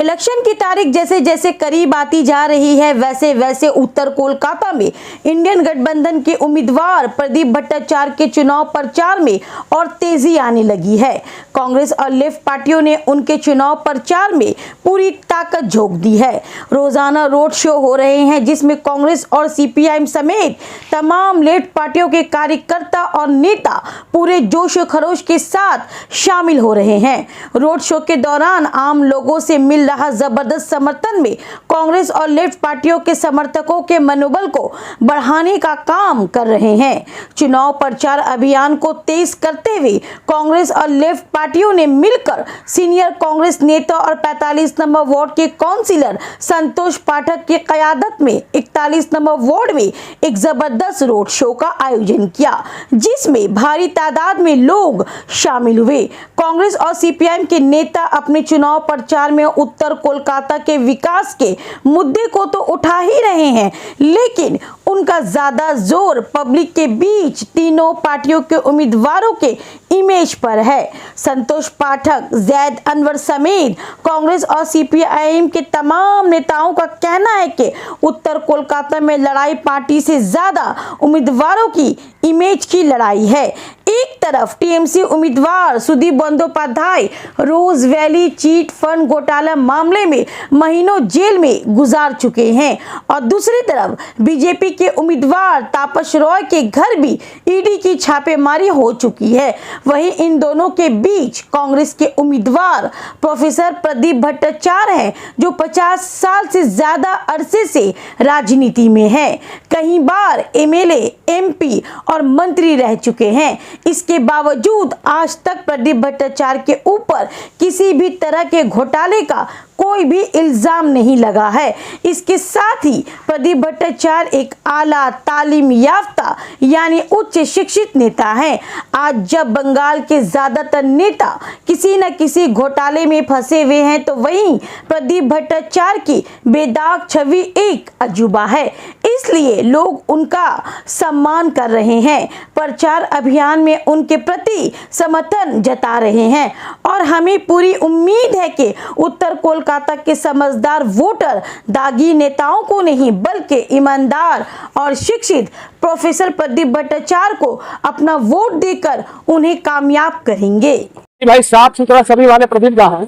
Election की तारीख जैसे जैसे करीब आती जा रही है वैसे वैसे उत्तर कोलकाता में इंडियन गठबंधन के उम्मीदवार प्रदीप भट्टाचार्य के चुनाव प्रचार में और तेजी आने लगी है। कांग्रेस और लेफ्ट पार्टियों ने उनके चुनाव प्रचार में पूरी ताकत झोंक दी है। रोजाना रोड शो हो रहे हैं जिसमें कांग्रेस और सीपीआई समेत तमाम लेफ्ट पार्टियों के कार्यकर्ता और नेता पूरे जोश खरोश के साथ शामिल हो रहे हैं। रोड शो के दौरान आम लोगों से मिल रहा जबरदस्त समर्थन में कांग्रेस और लेफ्ट पार्टियों के समर्थकों के मनोबल को बढ़ाने का काम कर रहे हैं। चुनाव प्रचार अभियान को तेज करते हुए कांग्रेस और लेफ्ट पार्टियों ने मिलकर सीनियर कांग्रेस नेता और 45 नंबर वार्ड के काउंसिलर संतोष पाठक की क़यादत में 41 नंबर वार्ड में एक जबरदस्त रोड शो का आयोजन किया, जिसमें भारी तादाद में लोग शामिल हुए। कांग्रेस और सीपीआई के नेता अपने चुनाव प्रचार में उत्तर कोलकाता के विकास के मुद्दे को तो उठा ही रहे हैं, लेकिन उनका ज्यादा जोर पब्लिक के बीच तीनों पार्टियों के उम्मीदवारों के इमेज पर है। संतोष पाठक, जैद अनवर समेत कांग्रेस और सीपीआई के तमाम नेताओं का कहना है कि उत्तर कोलकाता में लड़ाई पार्टी से ज्यादा उम्मीदवारों की इमेज की लड़ाई है। एक तरफ टीएमसी उम्मीदवार सुदीप बंदोपाध्याय रोज वैली चीट फंड घोटाला मामले में महीनों जेल में गुजार चुके हैं और दूसरी तरफ बीजेपी के उम्मीदवार तापस रॉय के घर भी ईडी की छापेमारी हो चुकी है। वहीं इन दोनों के बीच कांग्रेस के उम्मीदवार प्रोफेसर प्रदीप भट्टाचार्य हैं, जो 50 साल से ज्यादा अरसे से राजनीति में हैं। कई बार एमएलए, एमपी और मंत्री रह चुके हैं। इसके बावजूद आज तक प्रदीप भट्टाचार्य के ऊपर किसी भी तरह के घोटाले का कोई भी इल्जाम नहीं लगा है। इसके साथ ही प्रदीप भट्टाचार्य एक आला तालीम याफ्ता यानी उच्च शिक्षित नेता हैं। आज जब बंगाल के ज्यादातर नेता किसी न किसी घोटाले में फंसे हुए हैं, तो वहीं प्रदीप भट्टाचार्य की बेदाग छवि एक अजूबा है, इसलिए लोग उनका सम्मान कर रहे हैं, प्रचार अभियान में उनके प्रति समर्थन जता रहे हैं और हमें पूरी उम्मीद है कि उत्तर कोलकाता के समझदार वोटर दागी नेताओं को नहीं बल्कि ईमानदार और शिक्षित प्रोफेसर प्रदीप भट्टाचार्य को अपना वोट देकर उन्हें कामयाब करेंगे। भाई साफ सुथरा सभी वाले प्रदीप का है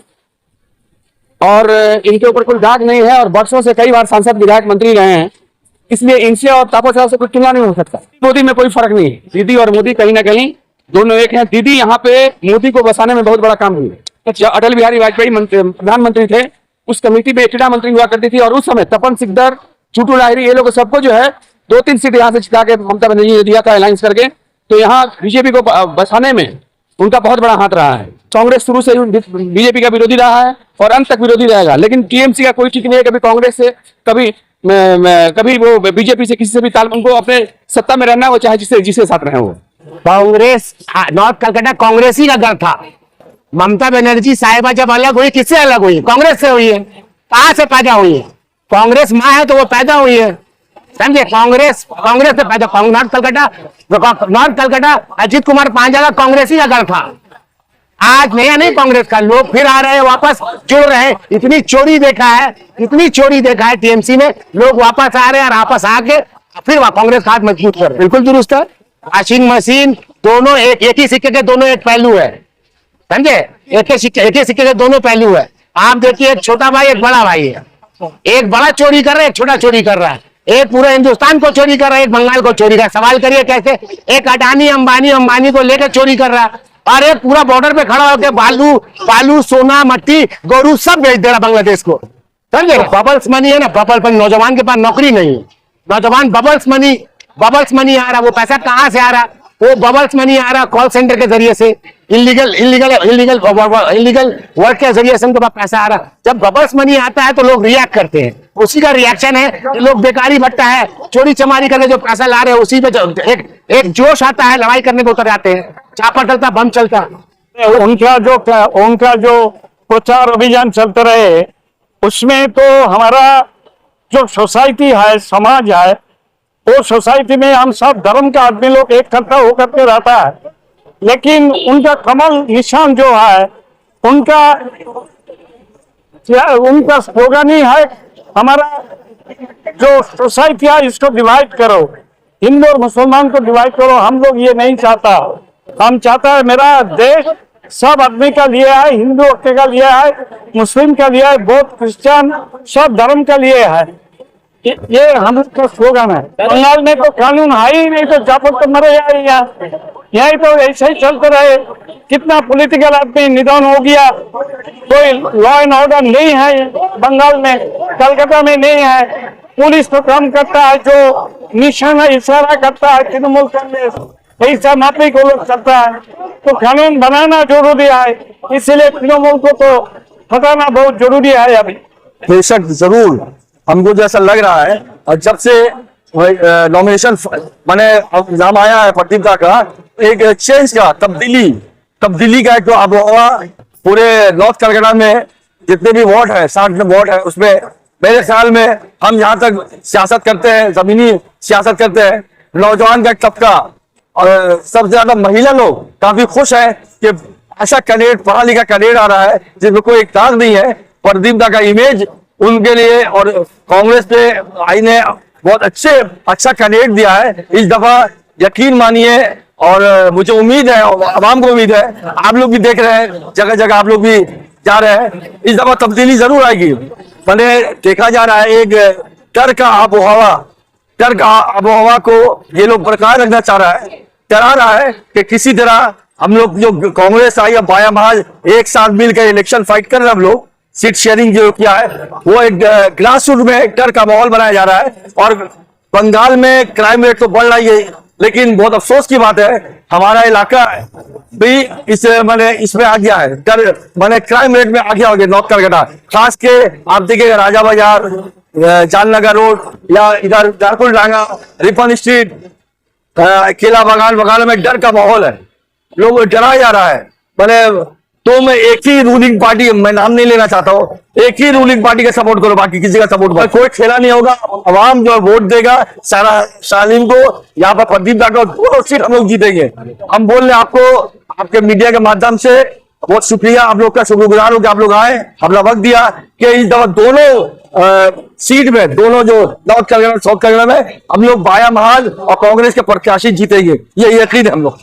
और इनके ऊपर कोई दाग नहीं है और वर्षों से कई बार सांसद, विधायक, मंत्री रहे हैं, इसलिए इनसे और तापस राव से कोई तुलना नहीं हो सकता। मोदी में कोई फर्क नहीं है। दीदी और मोदी कहीं ना कहीं दोनों एक हैं। दीदी यहाँ पे मोदी को बसाने में बहुत बड़ा काम हुई। जब अटल बिहारी वाजपेयी प्रधानमंत्री थे, उस कमेटी में क्रीड़ा मंत्री हुआ करती थी और उस समय तपन सिकदर, छोटू लाहिरी, ये लोग सबको जो है 2-3 सीट यहाँ से जिता के ममता बनर्जी ने दिया था अलायंस करके। तो यहाँ बीजेपी को बसाने में उनका बहुत बड़ा हाथ रहा है। कांग्रेस शुरू से बीजेपी का विरोधी रहा है और अंत तक विरोधी रहेगा, लेकिन टीएमसी का कोई ठीक नहीं है। कभी कांग्रेस से, कभी वो बीजेपी से, किसी से भी ताल, उनको अपने सत्ता में रहना, वो चाहे जिसके साथ रहे वो। कांग्रेस नॉर्थ कलकत्ता कांग्रेस ही का घर था। ममता बनर्जी साहिबा जब अलग हुई, किससे अलग हुई? कांग्रेस से हुई है। कहां से पैदा हुई है? कांग्रेस माँ है तो वो पैदा हुई है, समझे? कांग्रेस से पैदा। नॉर्थ कलकत्ता अजीत कुमार पांजा का कांग्रेस ही का घर था। आज नया नहीं कांग्रेस का, लोग फिर आ रहे हैं, वापस जोड़ रहे हैं। इतनी चोरी देखा है टीएमसी में, लोग वापस आ रहे हैं और वापस आके फिर कांग्रेस का हाथ मजबूत कर रहे हैं। बिल्कुल दुरुस्त है। वॉशिंग मशीन दोनों एक ही सिक्के के दोनों एक पहलू है, समझे? एक ही सिक्के के दोनों पहलू है। आप देखिए, एक छोटा भाई, एक बड़ा भाई है। एक बड़ा चोरी कर रहा है, एक छोटा चोरी कर रहा है। एक पूरे हिंदुस्तान को चोरी कर रहा है, एक बंगाल को चोरी कर रहा है। सवाल करिए कैसे? एक अडानी अंबानी को लेकर चोरी कर रहा है और एक पूरा बॉर्डर पे खड़ा होकर बालू, सोना, मट्टी, गोरू सब बेच दे रहा बांग्लादेश को, समझे? बबल्स मनी है ना, बबल पर नौजवान के पास नौकरी नहीं है। नौजवान बबल्स मनी आ रहा। वो पैसा कहां से आ रहा? वो बबल्स मनी आ रहा कॉल सेंटर के जरिए से, इलीगल वर्क के जरिए से उनके पास पैसा आ रहा। जब बबल्स मनी आता है तो लोग रिएक्ट करते हैं, उसी का रिएक्शन है कि लोग बेकारी भट्टा है, चोरी चमारी करके जो पैसा ला रहे हैं, उसी पे एक जोश आता है, लड़ाई करने को उतर जाते हैं। चापा चलता, बम चलता। उनका जो प्रचार अभियान चलते रहे, उसमें तो हमारा जो सोसाइटी है, समाज है, वो सोसाइटी में हम सब धर्म का आदमी लोग इकट्ठा होकर के रहता है, लेकिन उनका कमल निशान जो है, उनका उनका स्लोगन ही है हमारा जो सोसाइटी है इसको डिवाइड करो, हिंदू और मुसलमान को डिवाइड करो। हम लोग ये नहीं चाहता। हम चाहता है मेरा देश सब आदमी का लिए है, हिंदू का लिए है, मुस्लिम का लिए है, बौद्ध क्रिश्चियन सब धर्म का लिए है। ये हम लोग का स्लोगन है। बंगाल में तो कानून है ही नहीं, तो जापक तो मरे यही तो ऐसे ही चलते रहे। कितना पॉलिटिकल आदमी निधन हो गया, कोई लॉ एंड ऑर्डर नहीं है बंगाल में, कलकत्ता में नहीं है। पुलिस तो काम करता है, जो निशाना इशारा करता है तृणमूल कांग्रेस, ऐसा माफी को लोग करता है। तो कानून बनाना जरूरी है, इसलिए तृणमूल को तो हटाना बहुत जरूरी है अभी। बेशक जरूर हमको जो ऐसा लग रहा है, और जब से नॉमिनेशन मैंने नाम आया है प्रदीप दा का, एक चेंज का तब्दीली का एक तो आबोहवा पूरे नॉर्थ कलकत्ता में जितने भी वार्ड है, 60 वार्ड है, उसमें मेरे ख्याल में हम यहाँ तक सियासत करते हैं, जमीनी सियासत करते हैं, नौजवान का तबका और सबसे ज्यादा महिला लोग काफी खुश है कि ऐसा कैंडिडेट, पढ़ा लिखा कैंडिडेट आ रहा है जिसमें कोई एक दाग नहीं है। प्रदीप दा का इमेज उनके लिए और कांग्रेस पे आई ने बहुत अच्छा कैंडिडेट दिया है इस दफा, यकीन मानिए। और मुझे उम्मीद है, आवाम को उम्मीद है, आप लोग भी देख रहे हैं, जगह जगह आप लोग भी जा रहे हैं, इस दफा तब्दीली जरूर आएगी। मैंने देखा जा रहा है एक डर का आबोहवा को ये लोग बरकरार रखना चाह रहा है कि किसी तरह हम लोग जो कांग्रेस आई या बाया महाज एक साथ मिलकर इलेक्शन फाइट कर रहे हैं, हम लोग सीट शेयरिंग जो किया है वो एक ग्रास रूट में एक डर का माहौल बनाया जा रहा है। और बंगाल में क्राइम रेट तो बढ़ रही है, लेकिन बहुत अफसोस की बात है हमारा इलाका भी इसमें आ गया है, क्राइम रेट में आ गया हो गया नॉर्थ कलकत्ता। खास के आप देखिएगा राजा बाजार, जालनगर रोड या इधर झारखंड डांगा, रिपन स्ट्रीट, केला बगान में डर का माहौल है, लोग डराया जा रहा है। तो मैं एक ही रूलिंग पार्टी, मैं नाम नहीं लेना चाहता हूँ, एक ही रूलिंग पार्टी का सपोर्ट करो, बाकी किसी का सपोर्ट करो। कोई खेला नहीं होगा, आवाम जो वोट देगा सारा शालीम को, यहाँ पर प्रदीप दा को 2 सीट हम लोग जीतेंगे। हम बोल रहे आपको, आपके मीडिया के माध्यम से बहुत शुक्रिया, आप लोग का शुक्रगुजार हो कि आप लोग आए, अपना वक्त दिया कि इस दफा दोनों सीट में, दोनों जो नॉर्थ कलकत्ता साउथ कलकत्ता में हम लोग बाया महाज और कांग्रेस के प्रत्याशी जीतेंगे, ये यकीन है हम लोग।